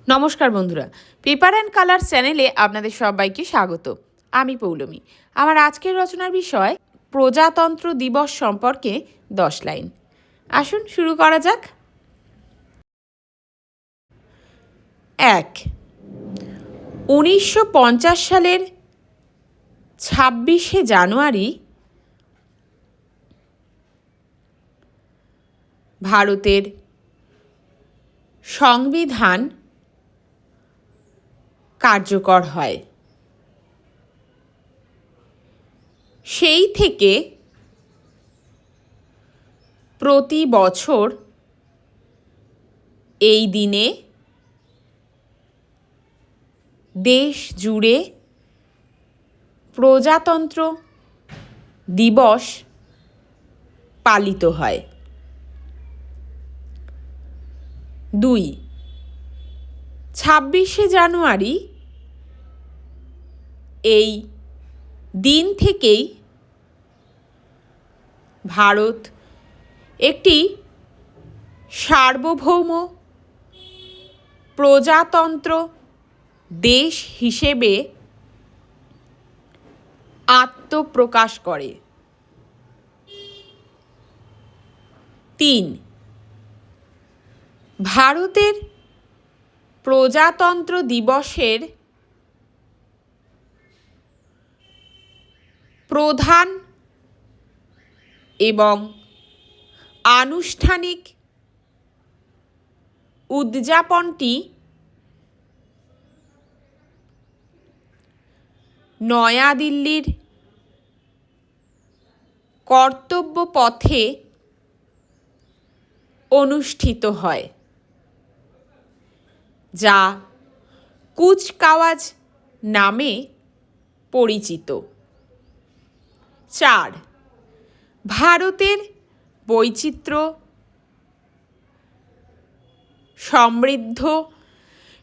নমস্কার বন্ধুরা, paper and colour চ্যানেলে আপনাদের সবাইকে স্বাগত। আমি পৌলমী। আমার আজকের রচনার বিষয় প্রজাতন্ত্র দিবস সম্পর্কে 10 লাইন। আসুন শুরু করা যাক। 1. 1950 সালের 26শে জানুয়ারি ভারতের সংবিধান কার্যকর হয়। সেই থেকে প্রতি বছর এই দিনে দেশ জুড়ে প্রজাতন্ত্র দিবস পালিত হয়। 2. 26শে জানুয়ারি এই দিন থেকেই ভারত একটি সার্বভৌম প্রজাতন্ত্র দেশ হিসেবে আত্মপ্রকাশ করে। 3. ভারতের প্রজাতন্ত্র দিবসের প্রধান এবং আনুষ্ঠানিক উদযাপনটি নয়াদিল্লির কর্তব্য পথে অনুষ্ঠিত হয়, যা কুচকাওয়াজ নামে পরিচিত। 4. ভারতের বৈচিত্র্য সমৃদ্ধ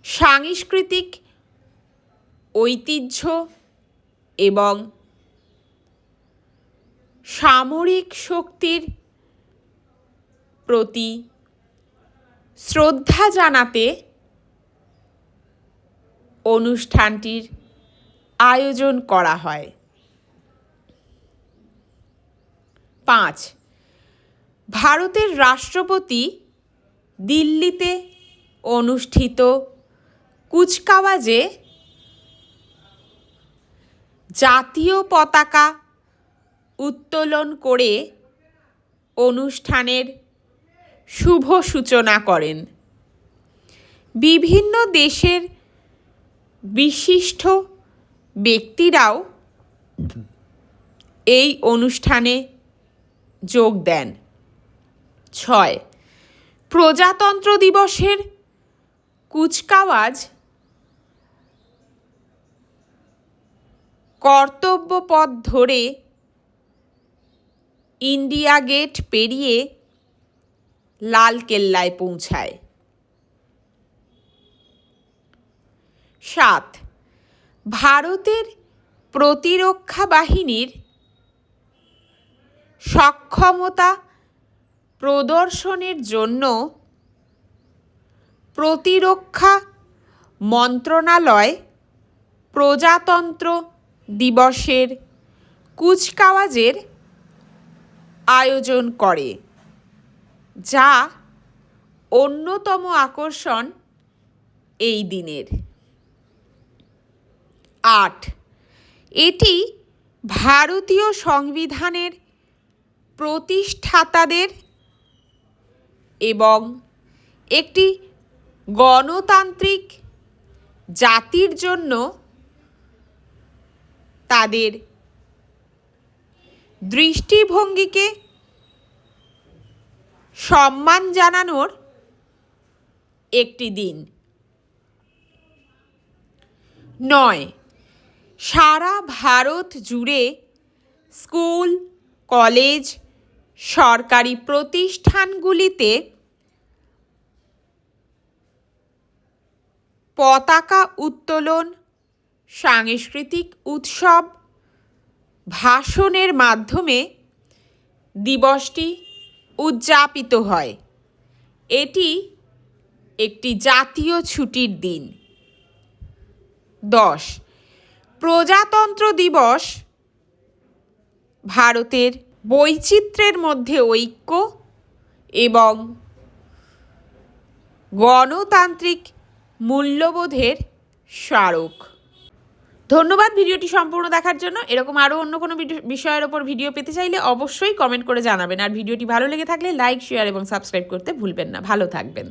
সাংস্কৃতিক ঐতিহ্য এবং সামরিক শক্তির প্রতি শ্রদ্ধা জানাতে অনুষ্ঠানটির আয়োজন করা হয়। 5. ভারতের রাষ্ট্রপতি দিল্লিতে অনুষ্ঠিত কুচকাওয়াজে জাতীয় পতাকা উত্তোলন করে অনুষ্ঠানের শুভ সূচনা করেন। বিভিন্ন দেশের বিশিষ্ট ব্যক্তিরাও এই অনুষ্ঠানে যোগ দেন। 6. প্রজাতন্ত্র দিবসের কুচকাওয়াজ কর্তব্য পথ ধরে ইন্ডিয়া গেট পেরিয়ে লালকেল্লায় পৌঁছায়। 7. ভারতের প্রতিরক্ষা বাহিনীর সক্ষমতা প্রদর্শনের জন্য প্রতিরক্ষা মন্ত্রণালয় প্রজাতন্ত্র দিবসের কুচকাওয়াজের আয়োজন করে, যা অন্যতম আকর্ষণ এই দিনের। 8. এটি ভারতীয় সংবিধানের প্রতিষ্ঠাতাদের এবং একটি গণতান্ত্রিক জাতির জন্য তাদের দৃষ্টিভঙ্গিকে সম্মান জানানোর একটি দিন। 9. সারা ভারত জুড়ে স্কুল, কলেজ, সরকারি প্রতিষ্ঠানগুলিতে পতাকা উত্তোলন, সাংস্কৃতিক উৎসব, ভাষণের মাধ্যমে দিবসটি উদযাপিত হয়। এটি একটি জাতীয় ছুটির দিন। 10. প্রজাতন্ত্র দিবস ভারতের বৈচিত্র্যের মধ্যে ঐক্য এবং গণতান্ত্রিক মূল্যবোধের স্মারক। ধন্যবাদ ভিডিওটি সম্পূর্ণ দেখার জন্য। এরকম আরও অন্য কোনো বিষয়ের ওপর ভিডিও পেতে চাইলে অবশ্যই কমেন্ট করে জানাবেন। আর ভিডিওটি ভালো লেগে থাকলে লাইক, শেয়ার এবং সাবস্ক্রাইব করতে ভুলবেন না। ভালো থাকবেন।